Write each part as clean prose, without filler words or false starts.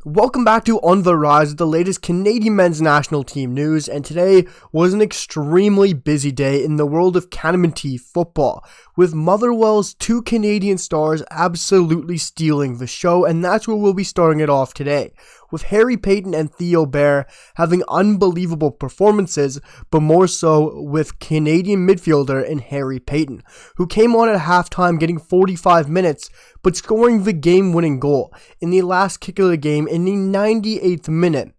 Welcome back to On the Rise with the latest Canadian men's national team news, and today was an extremely busy day in the world of Canada football, with Motherwell's two Canadian stars absolutely stealing the show, and that's where we'll be starting it off today, with Harry Paton and Theo Bair having unbelievable performances, but more so with Canadian midfielder in Harry Paton, who came on at halftime getting 45 minutes, but scoring the game-winning goal in the last kick of the game in the 98th minute.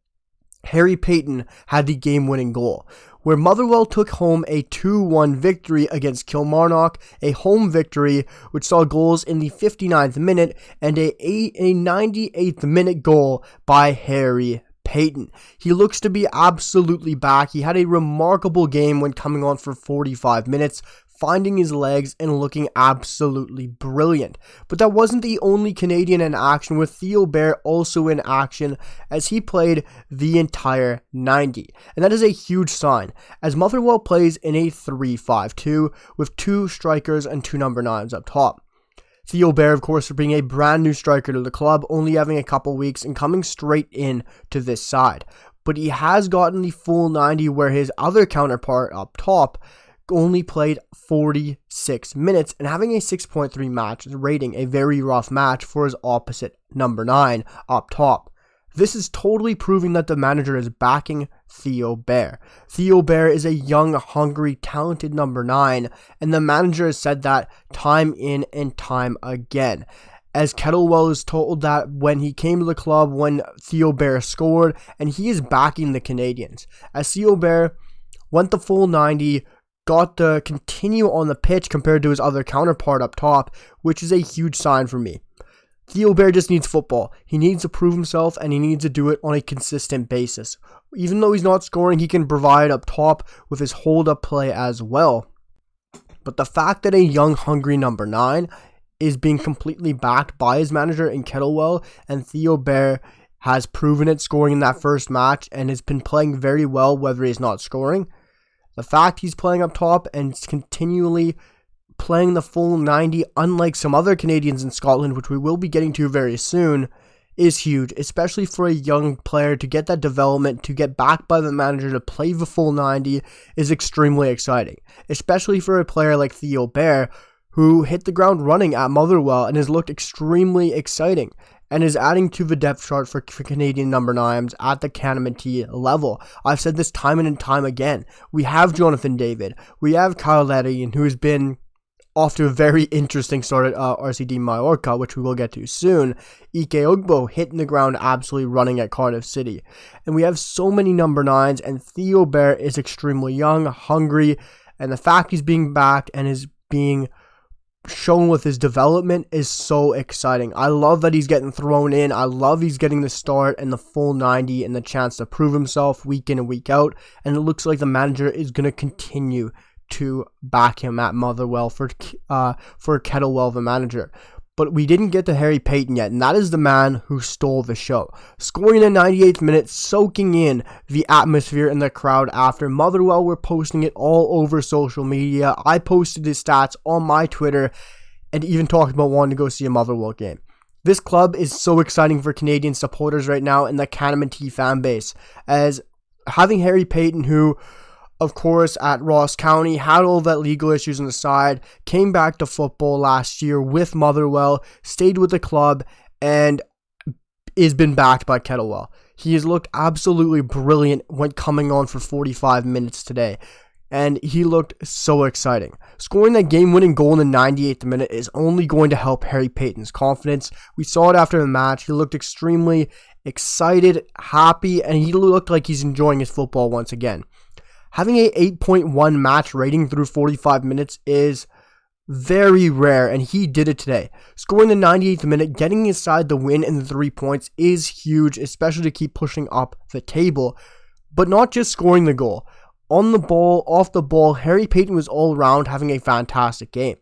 Harry Paton had the game-winning goal, where Motherwell took home a 2-1 victory against Kilmarnock, a home victory which saw goals in the 59th minute and a 98th minute goal by Harry Paton. He looks to be absolutely back. He had a remarkable game when coming on for 45 minutes, finding his legs and looking absolutely brilliant. But that wasn't the only Canadian in action, with Theo Bair also in action as he played the entire 90. And that is a huge sign, as Motherwell plays in a 3-5-2 with two strikers and two number 9s up top. Theo Bair, of course, being a brand new striker to the club, only having a couple weeks and coming straight in to this side. But he has gotten the full 90, where his other counterpart up top only played 46 minutes and having a 6.3 match rating, a very rough match for his opposite number 9 up top. This is totally proving that the manager is backing Theo Bair. Theo Bair is a young, hungry, talented number 9, and the manager has said that time in and time again. As Kettlewell is told that when he came to the club when Theo Bair scored, and he is backing the Canadians. As Theo Bair went the full 90, got to continue on the pitch compared to his other counterpart up top, which is a huge sign for me. Theo Bair just needs football. He needs to prove himself, and he needs to do it on a consistent basis. Even though he's not scoring, he can provide up top with his hold-up play as well. But the fact that a young, hungry number 9 is being completely backed by his manager in Kettlewell, and Theo Bair has proven it, scoring in that first match, and has been playing very well whether he's not scoring. The fact he's playing up top and continually playing the full 90, unlike some other Canadians in Scotland, which we will be getting to very soon, is huge, especially for a young player to get that development, to get backed by the manager to play the full 90 is extremely exciting, especially for a player like Theo Bair, who hit the ground running at Motherwell and has looked extremely exciting, and is adding to the depth chart for Canadian number 9s at the Canada level. I've said this time and time again. We have Jonathan David. We have Cyle Larin, who has been off to a very interesting start at RCD Mallorca, which we will get to soon. Ike Ugbo hitting the ground absolutely running at Cardiff City. And we have so many number 9s, and Theo Bair is extremely young, hungry, and the fact he's being backed and is being shown with his development is so exciting. I love that he's getting thrown in. I love he's getting the start and the full 90 and the chance to prove himself week in and week out. And it looks like the manager is going to continue to back him at Motherwell for Kettlewell, the manager. But we didn't get to Harry Paton yet, and that is the man who stole the show. Scoring in the 98th minute, soaking in the atmosphere in the crowd after. Motherwell were posting it all over social media. I posted his stats on my Twitter and even talked about wanting to go see a Motherwell game. This club is so exciting for Canadian supporters right now in the Canada fan base, as having Harry Paton, who of course, at Ross County, had all that legal issues on the side, came back to football last year with Motherwell, stayed with the club, and has been backed by Kettlewell. He has looked absolutely brilliant when coming on for 45 minutes today, and he looked so exciting. Scoring that game-winning goal in the 98th minute is only going to help Harry Paton's confidence. We saw it after the match. He looked extremely excited, happy, and he looked like he's enjoying his football once again. Having a 8.1 match rating through 45 minutes is very rare, and he did it today. Scoring the 98th minute, getting his side the win and the 3 points is huge, especially to keep pushing up the table. But not just scoring the goal. On the ball, off the ball, Harry Paton was all around having a fantastic game.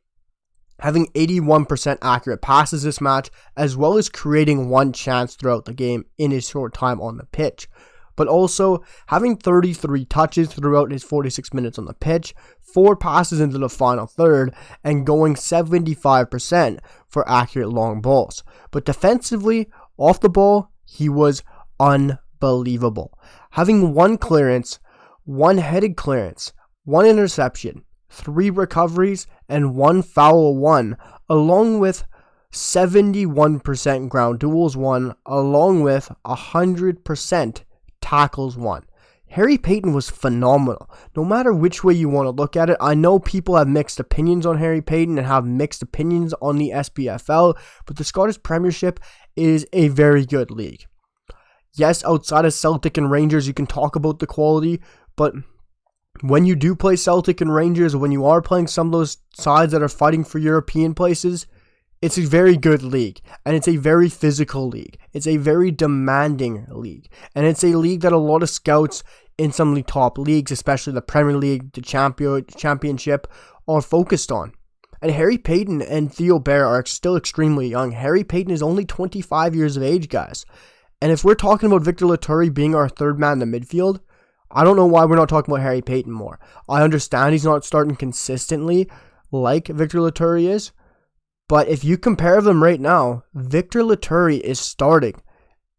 Having 81% accurate passes this match, as well as creating one chance throughout the game in his short time on the pitch. But also having 33 touches throughout his 46 minutes on the pitch, 4 passes into the final third, and going 75% for accurate long balls. But defensively, off the ball, he was unbelievable. Having one clearance, one headed clearance, one interception, 3 recoveries, and 1 foul won, along with 71% ground duels won, along with 100% tackles won. Harry Paton was phenomenal. No matter which way you want to look at it, I know people have mixed opinions on Harry Paton and have mixed opinions on the SPFL, but the Scottish Premiership is a very good league. Yes, outside of Celtic and Rangers, you can talk about the quality, but when you do play Celtic and Rangers, when you are playing some of those sides that are fighting for European places, it's a very good league, and it's a very physical league. It's a very demanding league, and it's a league that a lot of scouts in some of the top leagues, especially the Premier League, the Championship, are focused on. And Harry Paton and Theo Bair are still extremely young. Harry Paton is only 25 years of age, guys. And if we're talking about Viktor Loturi being our third man in the midfield, I don't know why we're not talking about Harry Paton more. I understand he's not starting consistently like Viktor Loturi is, but if you compare them right now, Viktor Loturi is starting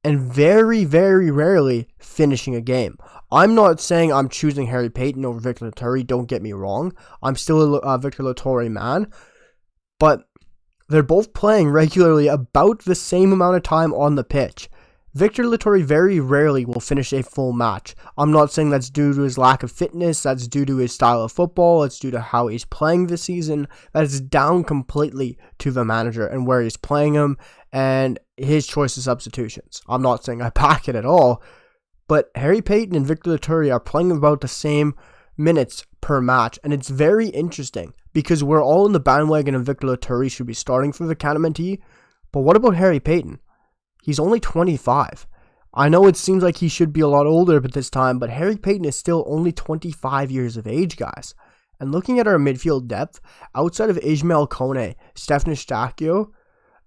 and very, very rarely finishing a game. I'm not saying I'm choosing Harry Paton over Viktor Loturi, don't get me wrong. I'm still a Viktor Loturi man, but they're both playing regularly about the same amount of time on the pitch. Viktor Loturi very rarely will finish a full match. I'm not saying that's due to his lack of fitness, that's due to his style of football, it's due to how he's playing this season. That is down completely to the manager and where he's playing him and his choice of substitutions. I'm not saying I back it at all, but Harry Paton and Viktor Loturi are playing about the same minutes per match, and it's very interesting because we're all in the bandwagon of Viktor Loturi should be starting for the Canamenti, but what about Harry Paton? He's only 25. I know it seems like he should be a lot older at this time, but Harry Paton is still only 25 years of age, guys. And looking at our midfield depth, outside of Ismail Kone, Stefan Eustáquio,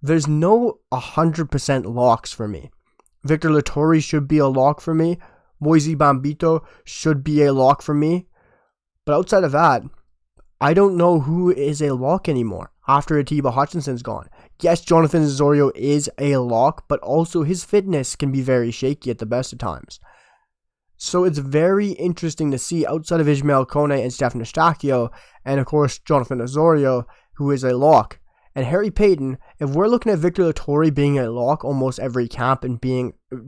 there's no 100% locks for me. Viktor Loturi should be a lock for me. Moise Bambito should be a lock for me. But outside of that, I don't know who is a lock anymore after Atiba Hutchinson's gone. Yes, Jonathan Osorio is a lock, but also his fitness can be very shaky at the best of times. So it's very interesting to see outside of Ismail Kone and Stefan Eustáquio, and of course Jonathan Osorio, who is a lock. And Harry Paton, if we're looking at Viktor Loturi being a lock almost every camp and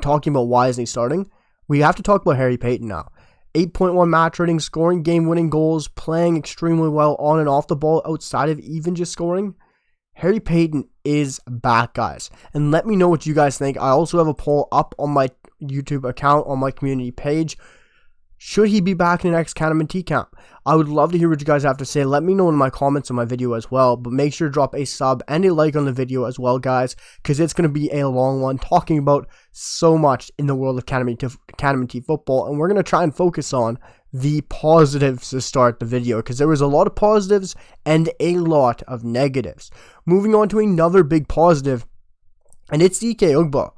talking about why isn't he starting, we have to talk about Harry Paton now. 8.1 match rating, scoring game-winning goals, playing extremely well on and off the ball outside of even just scoring. Harry Paton is back, guys. And let me know what you guys think. I also have a poll up on my YouTube account, on my community page. Should he be back in the next Canamenti camp? I would love to hear what you guys have to say. Let me know in my comments on my video as well. But make sure to drop a sub and a like on the video as well, guys, because it's going to be a long one talking about so much in the world of Canamenti football. And we're going to try and focus on the positives to start the video, because there was a lot of positives and a lot of negatives. Moving on to another big positive, and it's Ike Ugbo.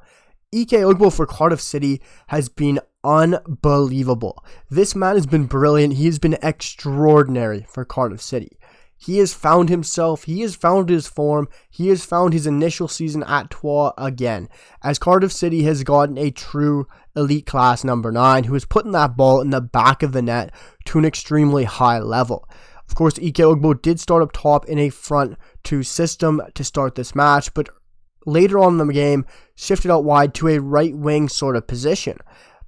Ike Ugbo for Cardiff City has been unbelievable. This man has been brilliant. He has been extraordinary for Cardiff City. He has found himself. He has found his form. He has found his initial season at Troyes again, as Cardiff City has gotten a true elite class number 9 who is putting that ball in the back of the net to an extremely high level. Of course, Ike Ugbo did start up top in a front 2 system to start this match, but later on in the game shifted out wide to a right wing sort of position,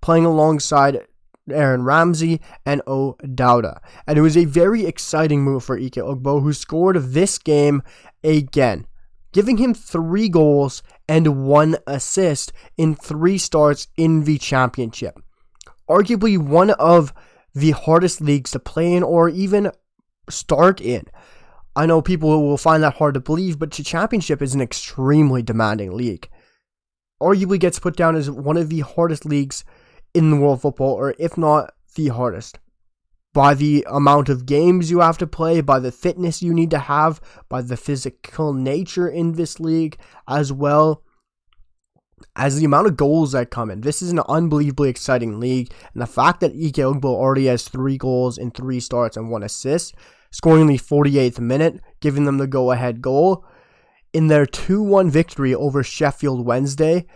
playing alongside Aaron Ramsey and O'Dowda. And it was a very exciting move for Ike Ugbo, who scored this game again, giving him 3 goals and 1 assist in 3 starts in the championship. Arguably one of the hardest leagues to play in or even start in. I know people will find that hard to believe, but the championship is an extremely demanding league. Arguably gets put down as one of the hardest leagues in the world of football, or if not the hardest, by the amount of games you have to play, by the fitness you need to have, by the physical nature in this league, as well as the amount of goals that come in. This is an unbelievably exciting league, and the fact that Ike Ugbo already has 3 goals in 3 starts and 1 assist, scoring in the 48th minute, giving them the go-ahead goal in their 2-1 victory over Sheffield Wednesday,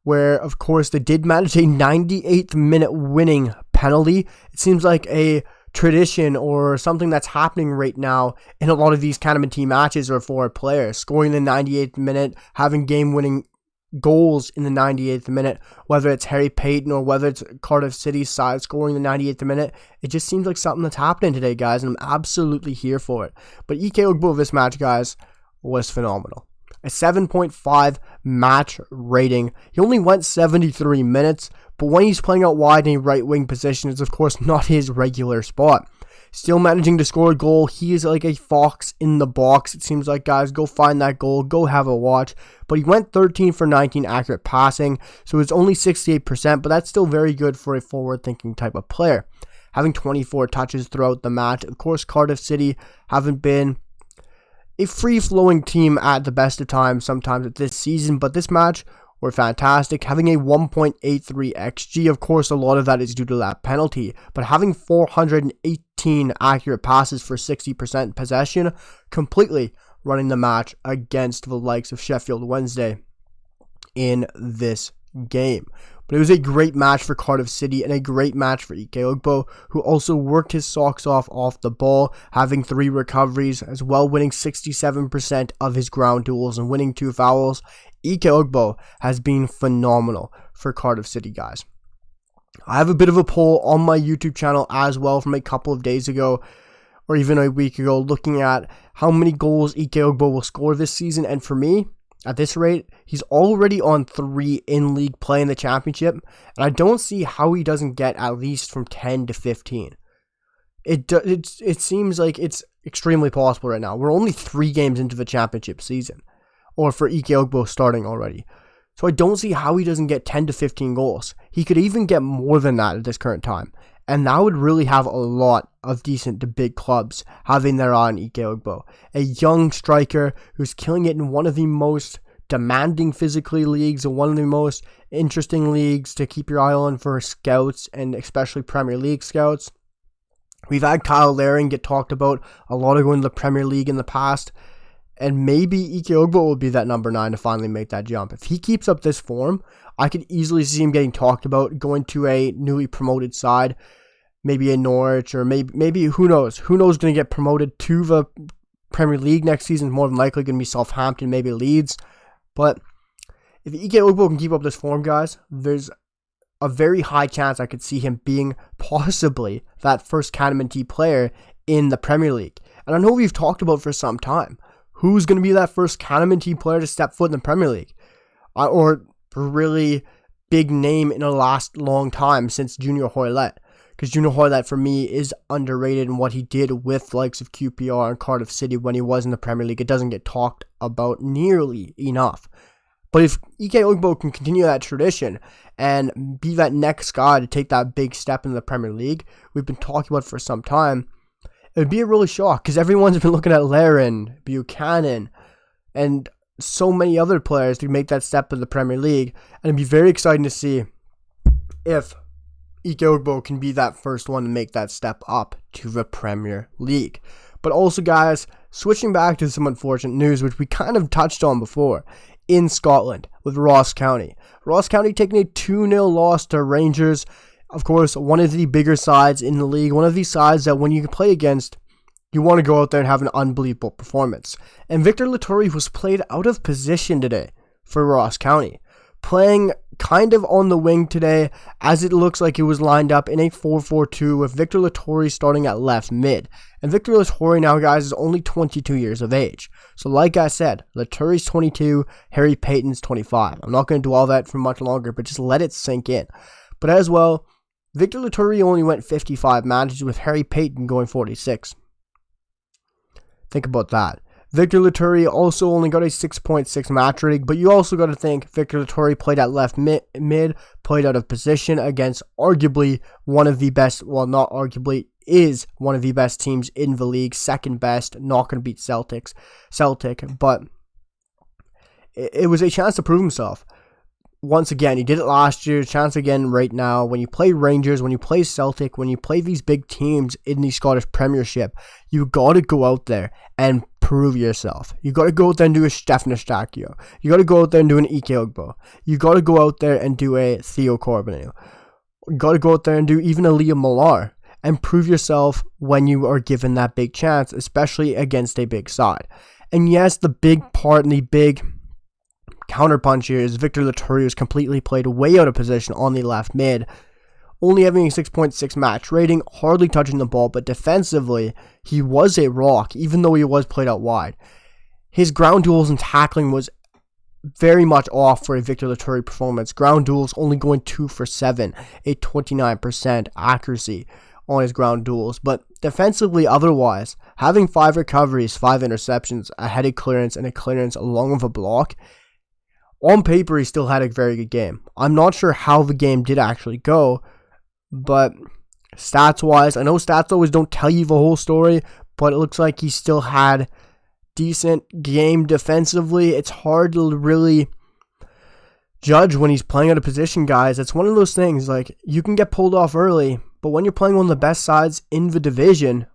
where, of course, they did manage a 98th minute winning penalty. It seems like a tradition or something that's happening right now in a lot of these kind of team matches or for players, scoring the 98th minute, having game-winning goals in the 98th minute, whether it's Harry Paton or whether it's Cardiff City's side scoring the 98th minute. It just seems like something that's happening today, guys, and I'm absolutely here for it. But Ike Ugbo, this match, guys, was phenomenal. A 7.5 match rating. He only went 73 minutes, but when he's playing out wide in a right wing position, it's of course not his regular spot. Still managing to score a goal. He is like a fox in the box. It seems like, guys, go find that goal, go have a watch. But he went 13 for 19 accurate passing, so it's only 68%, but that's still very good for a forward-thinking type of player. Having 24 touches throughout the match. Of course, Cardiff City haven't been a free-flowing team at the best of times sometimes this season, but this match were fantastic. Having a 1.83 XG, of course, a lot of that is due to that penalty, but having 418 accurate passes for 60% possession, completely running the match against the likes of Sheffield Wednesday in this game. But it was a great match for Cardiff City and a great match for Ike Ugbo, who also worked his socks off the ball, having 3 recoveries, as well winning 67% of his ground duels and winning 2 fouls. Ike Ugbo has been phenomenal for Cardiff City, guys. I have a bit of a poll on my YouTube channel as well from a couple of days ago, or even a week ago, looking at how many goals Ike Ugbo will score this season, and for me, at this rate, he's already on 3 in-league play in the championship, and I don't see how he doesn't get at least from 10 to 15. It seems like it's extremely possible right now. We're only 3 games into the championship season, or for Ike Ugbo starting already. So I don't see how he doesn't get 10 to 15 goals. He could even get more than that at this current time. And that would really have a lot of decent to big clubs having their eye on Ike Ugbo. A young striker who's killing it in one of the most demanding physically leagues and one of the most interesting leagues to keep your eye on for scouts and especially Premier League scouts. We've had Cyle Larin get talked about a lot of going to the Premier League in the past. And maybe Ike Ugbo will be that number 9 to finally make that jump. If he keeps up this form, I could easily see him getting talked about, going to a newly promoted side, maybe a Norwich, or maybe who knows? Who knows going to get promoted to the Premier League next season? More than likely going to be Southampton, maybe Leeds. But if Ike Ugbo can keep up this form, guys, there's a very high chance I could see him being possibly that first Canaman player in the Premier League. And I know we've talked about for some time, who's going to be that first Canaman player to step foot in the Premier League? Or really big name in a last long time since Junior Hoylett. Because Junior Hoylett, for me, is underrated in what he did with the likes of QPR and Cardiff City when he was in the Premier League. It doesn't get talked about nearly enough. But if Ike Ugbo can continue that tradition and be that next guy to take that big step in the Premier League, we've been talking about for some time, it would be a really shock because everyone's been looking at Larin, Buchanan, and so many other players to make that step in the Premier League. And it'd be very exciting to see if Ike Ugbo can be that first one to make that step up to the Premier League. But also, guys, switching back to some unfortunate news, which we kind of touched on before, in Scotland with Ross County. Ross County taking a 2-0 loss to Rangers. Of course, one of the bigger sides in the league, one of these sides that when you play against, you want to go out there and have an unbelievable performance. And Viktor Loturi was played out of position today for Ross County, playing kind of on the wing today, as it looks like it was lined up in a 4-4-2 with Viktor Loturi starting at left mid. And Viktor Loturi now, guys, is only 22 years of age. So like I said, Loturi's 22, Harry Paton's 25. I'm not going to dwell that for much longer, but just let it sink in. But as well, Viktor Loturi only went 55 matches with Harry Paton going 46. Think about that. Viktor Loturi also only got a 6.6 match rating, but you also got to think Viktor Loturi played at left mid, played out of position against arguably one of the best, well, not arguably, is one of the best teams in the league, second best, not going to beat Celtic, but it was a chance to prove himself. once again, he did it last year, chance again right now. When you play Rangers, when you play Celtic, when you play these big teams in the Scottish Premiership, you got to go out there and prove yourself. You got to go out there and do a Stefan Estakio. You got to go out there and do an Ugbo. You got to go out there and do a Theo. You got to go out there and do even a Liam Millar and prove yourself when you are given that big chance, especially against a big side. And yes, the big part and the big counterpunch here is Viktor Loturi was completely played way out of position on the left mid, only having a 6.6 match rating, hardly touching the ball, but defensively, he was a rock, even though he was played out wide. His ground duels and tackling was very much off for a Viktor Loturi performance. Ground duels only going 2 for 7, a 29% accuracy on his ground duels, but defensively otherwise, having 5 recoveries, 5 interceptions, a headed clearance, and a clearance along with a block, on paper, he still had a very good game. I'm not sure how the game did actually go, but stats-wise, I know stats always don't tell you the whole story, but it looks like he still had decent game defensively. It's hard to really judge when he's playing out of position, guys. It's one of those things, like, you can get pulled off early, but when you're playing one of the best sides in the division,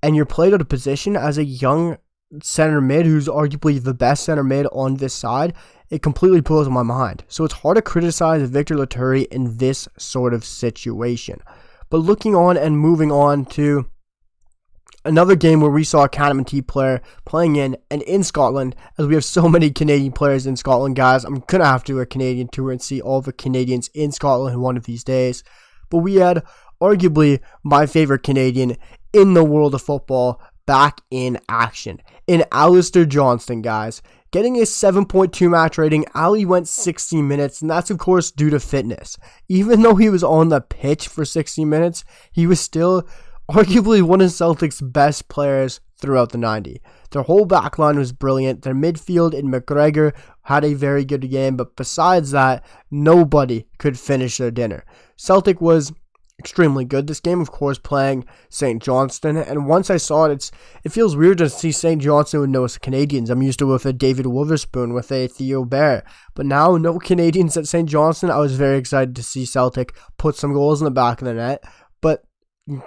and you're played out of position as a young center mid who's arguably the best center mid on this side, it completely blows my mind. So it's hard to criticize Viktor Loturi in this sort of situation. But looking on and moving on to another game where we saw a Canada player playing in Scotland, as we have so many Canadian players in Scotland, guys. I'm going to have to do a Canadian tour and see all the Canadians in Scotland one of these days. But we had arguably my favorite Canadian in the world of football back in action, in Alistair Johnston, guys. Getting a 7.2 match rating, Ali went 60 minutes, and that's of course due to fitness. Even though he was on the pitch for 60 minutes, he was still arguably one of Celtic's best players throughout the 90. Their whole backline was brilliant. Their midfield in McGregor had a very good game, but besides that, nobody could finish their dinner. Celtic was extremely good this game, of course, playing St. Johnston, and once I saw it, it feels weird to see St. Johnston with no Canadians. I'm used to with a David Witherspoon, with a Theo Bair, but now no Canadians at St. Johnston. I was very excited to see Celtic put some goals in the back of the net, but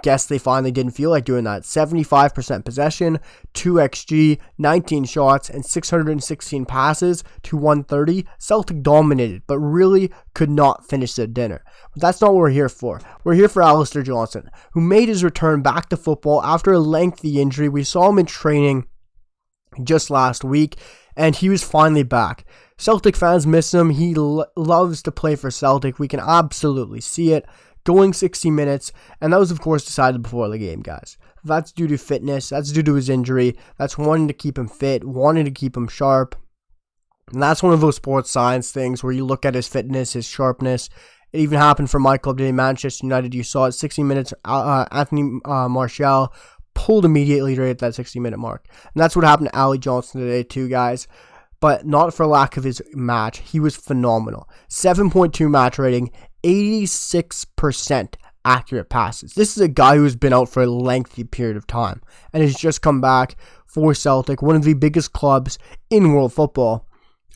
guess they finally didn't feel like doing that. 75% possession, 2 XG, 19 shots, and 616 passes to 130. Celtic dominated, but really could not finish their dinner. But that's not what we're here for. We're here for Alistair Johnston, who made his return back to football after a lengthy injury. We saw him in training just last week, and he was finally back. Celtic fans miss him. He loves to play for Celtic. We can absolutely see it. Going 60 minutes, and that was of course decided before the game, guys. That's due to fitness, that's due to his injury, that's wanting to keep him fit, wanting to keep him sharp, and that's one of those sports science things where you look at his fitness, his sharpness. It even happened for my club today, Manchester United. You saw it, 60 minutes, Anthony Martial pulled immediately right at that 60-minute mark, and that's what happened to Ali Johnston today too, guys. But not for lack of his match. He was phenomenal. 7.2 match rating, 86% accurate passes. This is a guy who's been out for a lengthy period of time and has just come back for Celtic, one of the biggest clubs in world football,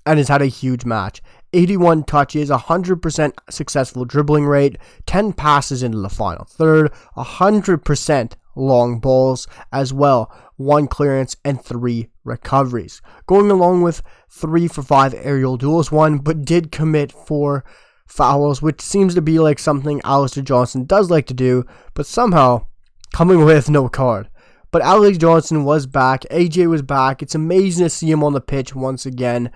and has had a huge match. 81 touches, 100% successful dribbling rate, 10 passes into the final third, 100% long balls as well, 1 clearance and 3 recoveries. Going along with 3 for 5 aerial duels won, but did commit 4 fouls, which seems to be like something Alistair Johnston does like to do, but somehow coming with no card. But Alex Johnston was back, AJ was back. It's amazing to see him on the pitch once again,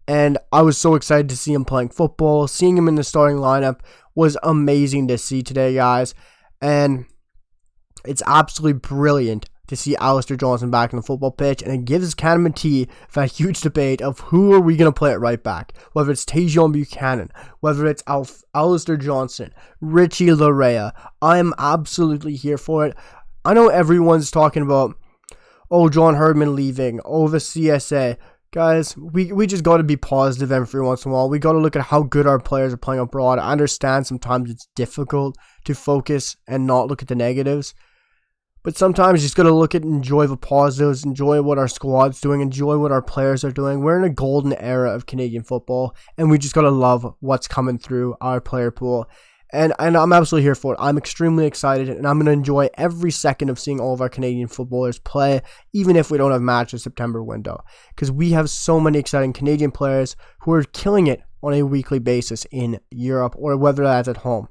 and I was so excited to see him playing football. Seeing him in the starting lineup was amazing to see today, guys, and it's absolutely brilliant to see Alistair Johnston back in the football pitch, and it gives Canada that huge debate of who are we going to play at right back, whether it's Tajon Buchanan, whether it's Alistair Johnston, Richie Larea. I am absolutely here for it. I know everyone's talking about, oh, John Herdman leaving, oh, the CSA. Guys, we just got to be positive every once in a while. We got to look at how good our players are playing abroad. I understand sometimes it's difficult to focus and not look at the negatives. But sometimes you just got to look at and enjoy the positives, enjoy what our squad's doing, enjoy what our players are doing. We're in a golden era of Canadian football, and we just got to love what's coming through our player pool. And I'm absolutely here for it. I'm extremely excited, and I'm going to enjoy every second of seeing all of our Canadian footballers play, even if we don't have matches September window. Because we have so many exciting Canadian players who are killing it on a weekly basis in Europe, or whether that's at home.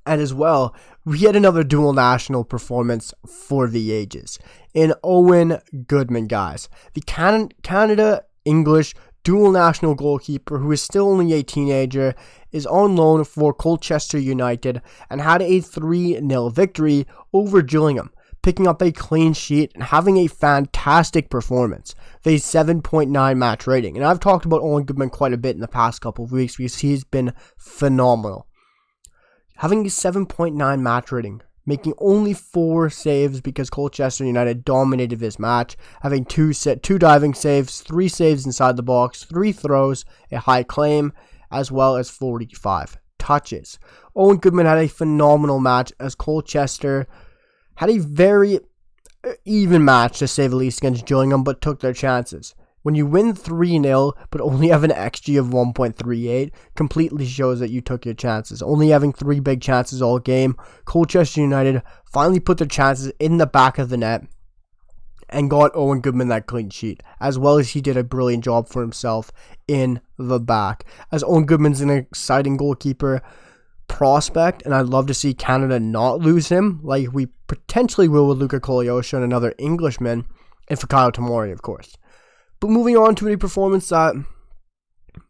And as well, we had another dual national performance for the ages in Owen Goodman, guys. The Canada-English dual national goalkeeper, who is still only a teenager, is on loan for Colchester United and had a 3-0 victory over Gillingham, picking up a clean sheet and having a fantastic performance. They 7.9 match rating. And I've talked about Owen Goodman quite a bit in the past couple of weeks because he's been phenomenal. Having a 7.9 match rating, making only 4 saves because Colchester United dominated this match, having 2 diving saves, 3 saves inside the box, 3 throws, a high claim, as well as 45 touches. Owen Goodman had a phenomenal match as Colchester had a very even match, to say the least, against Gillingham, but took their chances. When you win 3-0, but only have an XG of 1.38, completely shows that you took your chances. Only having 3 big chances all game, Colchester United finally put their chances in the back of the net and got Owen Goodman that clean sheet, as well as he did a brilliant job for himself in the back. As Owen Goodman's an exciting goalkeeper prospect, and I'd love to see Canada not lose him, like we potentially will with Luka Kolyosha and another Englishman, and for Kyle Tomori, of course. But moving on to a performance that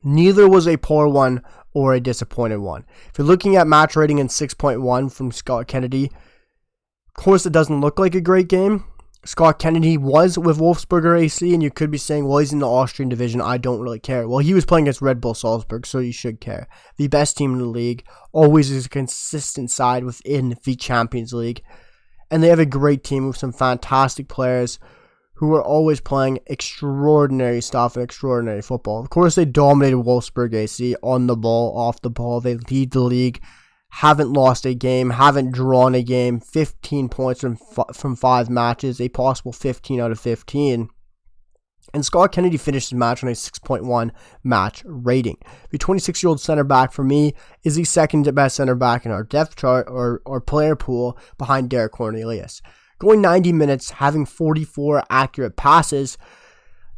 neither was a poor one or a disappointed one. If you're looking at match rating in 6.1 from Scott Kennedy, of course it doesn't look like a great game. Scott Kennedy was with Wolfsburger AC, and you could be saying, well, he's in the Austrian division, I don't really care. Well, he was playing against Red Bull Salzburg, so you should care. The best team in the league, always is a consistent side within the Champions League. And they have a great team with some fantastic players who are always playing extraordinary stuff and extraordinary football. Of course, they dominated Wolfsburg AC on the ball, off the ball. They lead the league, haven't lost a game, haven't drawn a game, 15 points from 5 matches, a possible 15 out of 15. And Scott Kennedy finished his match on a 6.1 match rating. The 26-year-old center back, for me, is the second best center back in our depth chart or player pool behind Derek Cornelius. Going 90 minutes, having 44 accurate passes,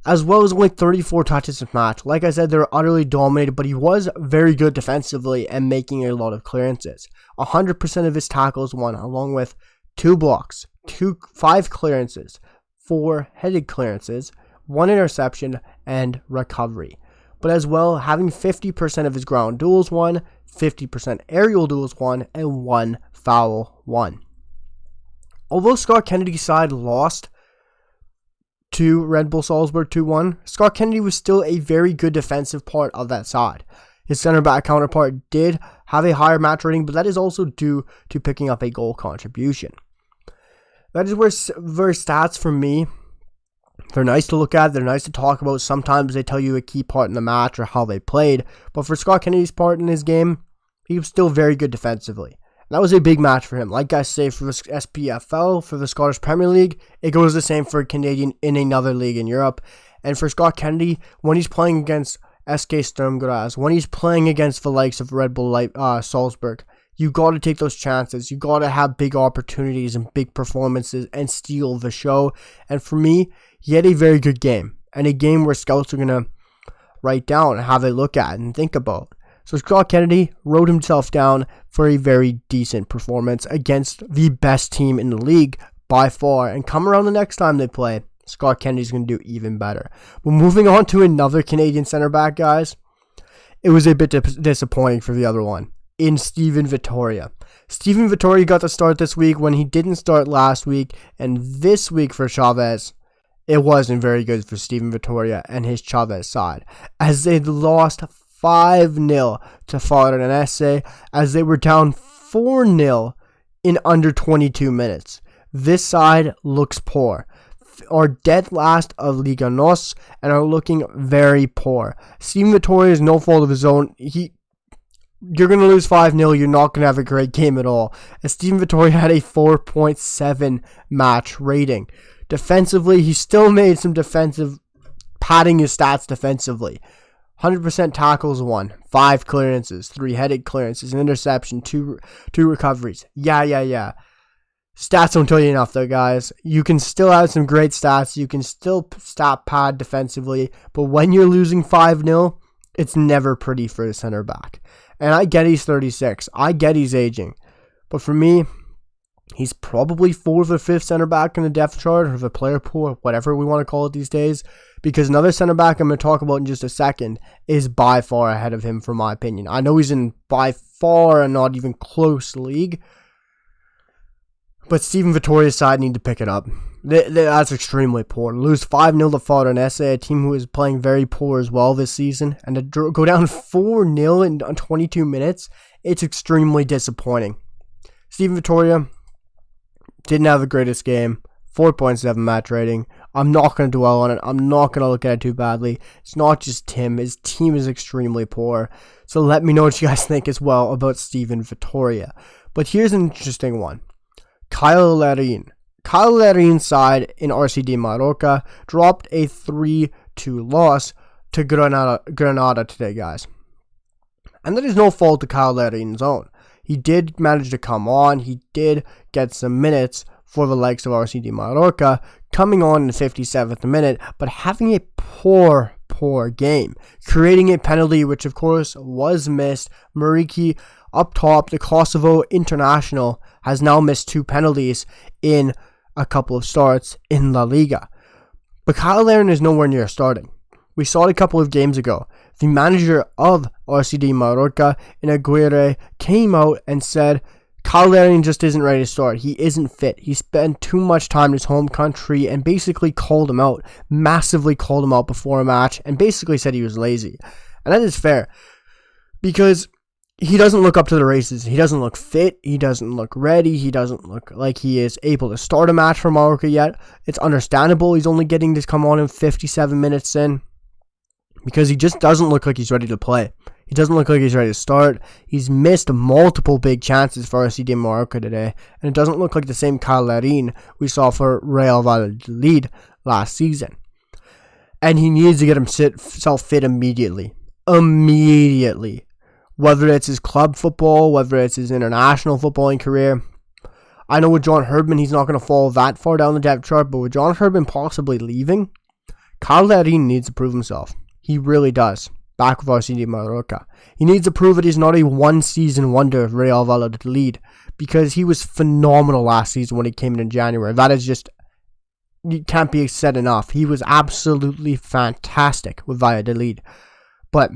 as well as only 34 touches a match. Like I said, they were utterly dominated, but he was very good defensively and making a lot of clearances. 100% of his tackles won, along with 2 blocks, 5 clearances, 4 headed clearances, 1 interception, and recovery. But as well, having 50% of his ground duels won, 50% aerial duels won, and 1 foul won. Although Scott Kennedy's side lost to Red Bull Salzburg 2-1, Scott Kennedy was still a very good defensive part of that side. His center back counterpart did have a higher match rating, but that is also due to picking up a goal contribution. That is where stats for me, they're nice to look at, they're nice to talk about. Sometimes they tell you a key part in the match or how they played, but for Scott Kennedy's part in his game, he was still very good defensively. That was a big match for him. Like I say, for the SPFL, for the Scottish Premier League, it goes the same for a Canadian in another league in Europe. And for Scott Kennedy, when he's playing against SK Sturm Graz, when he's playing against the likes of Red Bull Salzburg, you got to take those chances. You got to have big opportunities and big performances and steal the show. And for me, he had a very good game, and a game where scouts are going to write down and have a look at and think about. So Scott Kennedy wrote himself down for a very decent performance against the best team in the league by far. And come around the next time they play, Scott Kennedy's going to do even better. But moving on to another Canadian center back, guys, it was a bit disappointing for the other one, in Steven Vitoria. Steven Vitoria got the start this week when he didn't start last week, and this week for Chavez, it wasn't very good for Steven Vitoria and his Chavez side, as they lost 5-0 to Fluminense, as they were down 4-0 in under 22 minutes. This side looks poor. Are dead last of Liga NOS and are looking very poor. Steven Vitoria is no fault of his own. you're going to lose 5-0. You're not going to have a great game at all. And Steven Vitoria had a 4.7 match rating. Defensively, he still made some defensive, padding his stats defensively. 100% tackles won, 5 clearances, 3 headed clearances, an interception, 2 recoveries. Yeah. Stats don't tell you enough though, guys. You can still have some great stats. You can still stat pad defensively. But when you're losing 5-0, it's never pretty for a center back. And I get he's 36. I get he's aging. But for me, he's probably 4th or 5th center back in the depth chart or the player pool, whatever we want to call it these days. Because another center back I'm going to talk about in just a second is by far ahead of him, for my opinion. I know he's in by far and not even close league. But Steven Vitoria's side need to pick it up. That's extremely poor. To lose 5-0 to Fluminense, a team who is playing very poor as well this season, and to go down 4-0 in 22 minutes, it's extremely disappointing. Steven Vitoria didn't have the greatest game. 4.7 match rating. I'm not going to dwell on it. I'm not going to look at it too badly. It's not just him. His team is extremely poor. So let me know what you guys think as well about Steven Vitoria. But here's an interesting one. Cyle Larin. Cyle Larin's side in RCD Mallorca dropped a 3-2 loss to Granada today, guys. And that is no fault to Cyle Larin's own. He did manage to come on. He did get some minutes for the likes of RCD Mallorca, coming on in the 57th minute, but having a poor game. Creating a penalty, which of course was missed. Mariki up top, the Kosovo international, has now missed 2 penalties in a couple of starts in La Liga. But Cyle Larin is nowhere near starting. We saw it a couple of games ago. The manager of RCD Mallorca, in Aguirre, came out and said, Cyle Larin just isn't ready to start. He isn't fit. He spent too much time in his home country and basically called him out. Massively called him out before a match and basically said he was lazy. And that is fair. Because he doesn't look up to the races. He doesn't look fit. He doesn't look ready. He doesn't look like he is able to start a match for Mallorca yet. It's understandable. He's only getting to come on in 57 minutes in. Because he just doesn't look like he's ready to play. He doesn't look like he's ready to start. He's missed multiple big chances for RCD Mallorca today. And it doesn't look like the same Cyle Larin we saw for Real Valladolid last season. And he needs to get himself fit immediately. Whether it's his club football, whether it's his international footballing career. I know with John Herdman, he's not going to fall that far down the depth chart. But with John Herdman possibly leaving, Cyle Larin needs to prove himself. He really does. Back with RCD Mallorca. He needs to prove that he's not a one-season wonder of Real Valladolid, because he was phenomenal last season when he came in January. That is just, it can't be said enough. He was absolutely fantastic with Valladolid. But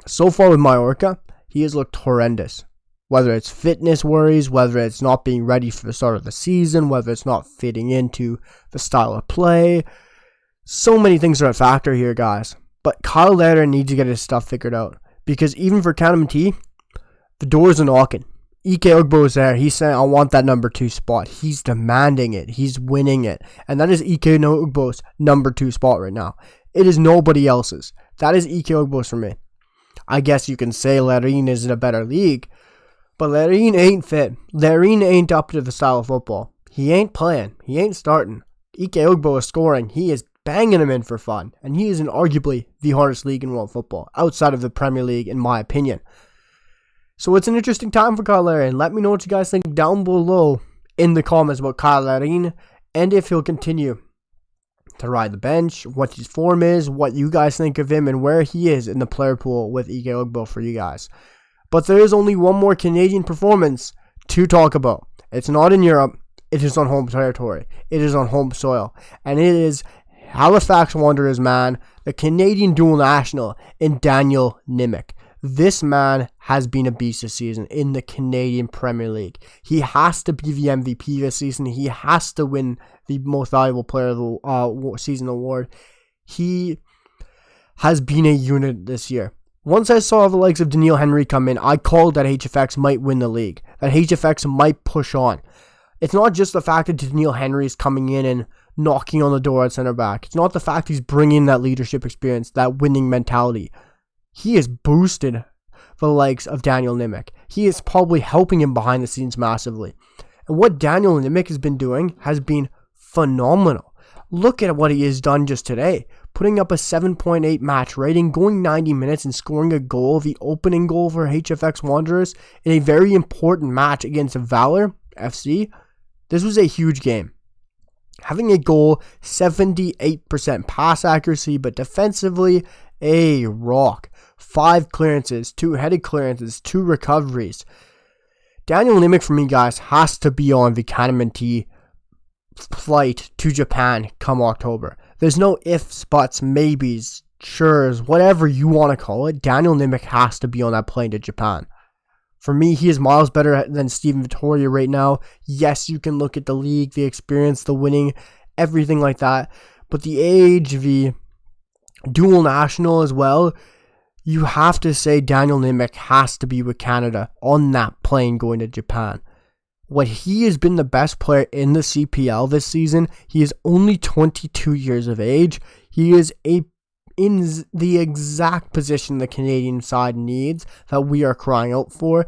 so far with Mallorca, he has looked horrendous. Whether it's fitness worries, whether it's not being ready for the start of the season, whether it's not fitting into the style of play. So many things are a factor here, guys. But Cyle Larin needs to get his stuff figured out. Because even for Canamati, the doors are knocking. Ike Ugbo is there. He's saying, I want that number 2 spot. He's demanding it. He's winning it. And that is Ike Ugbo's number 2 spot right now. It is nobody else's. That is Ike Ugbo's for me. I guess you can say Larin is in a better league. But Larin ain't fit. Larin ain't up to the style of football. He ain't playing. He ain't starting. Ike Ugbo is scoring. He is banging him in for fun, and he is in arguably the hardest league in world football, outside of the Premier League, in my opinion. So it's an interesting time for Cyle Larin. Let me know what you guys think down below in the comments about Cyle Larin, and if he'll continue to ride the bench, what his form is, what you guys think of him, and where he is in the player pool with Ike Ugbo for you guys. But there is only one more Canadian performance to talk about. It's not in Europe. It is on home territory. It is on home soil, and it is Halifax Wanderers man, the Canadian dual national in Daniel Nimick. This man has been a beast this season in the Canadian Premier League. He has to be the MVP this season. He has to win the most valuable player of the season award. He has been a unit this year. Once I saw the likes of Daniil Henry come in, I called that HFX might win the league. That HFX might push on. It's not just the fact that Daniil Henry is coming in and knocking on the door at center back. It's not the fact he's bringing that leadership experience, that winning mentality. He is boosted the likes of Daniel Nimick. He is probably helping him behind the scenes massively. And what Daniel Nimick has been doing has been phenomenal. Look at what he has done just today. Putting up a 7.8 match rating, going 90 minutes and scoring a goal, the opening goal for HFX Wanderers in a very important match against Valor FC. This was a huge game. Having a goal, 78% pass accuracy, but defensively, a rock. 5 clearances, 2 headed clearances, 2 recoveries. Daniel Nimick, for me, guys, has to be on the Kanamenti flight to Japan come October. There's no ifs, buts, maybes, sure's, whatever you want to call it. Daniel Nimick has to be on that plane to Japan. For me, he is miles better than Steven Vitoria right now. Yes, you can look at the league, the experience, the winning, everything like that. But the age, the dual national as well, you have to say Daniel Nimick has to be with Canada on that plane going to Japan. What he has been the best player in the CPL this season. He is only 22 years of age. He is in the exact position the Canadian side needs, that we are crying out for.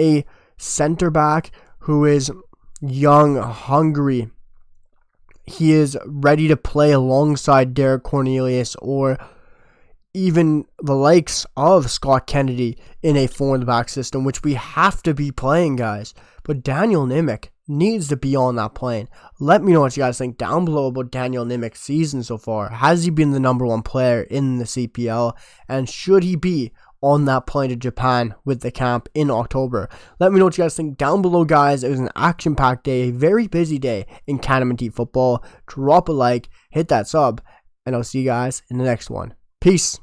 A center back who is young, hungry. He is ready to play alongside Derek Cornelius or even the likes of Scott Kennedy in a forward back system, which we have to be playing, guys. But Daniel Nimick needs to be on that plane. Let me know what you guys think down below about Daniel Nimick's season so far. Has he been the number 1 player in the CPL? And should he be on that plane to Japan with the camp in October? Let me know what you guys think down below, guys. It was an action-packed day, a very busy day in Kanamenti football. Drop a like, hit that sub, and I'll see you guys in the next one. Peace.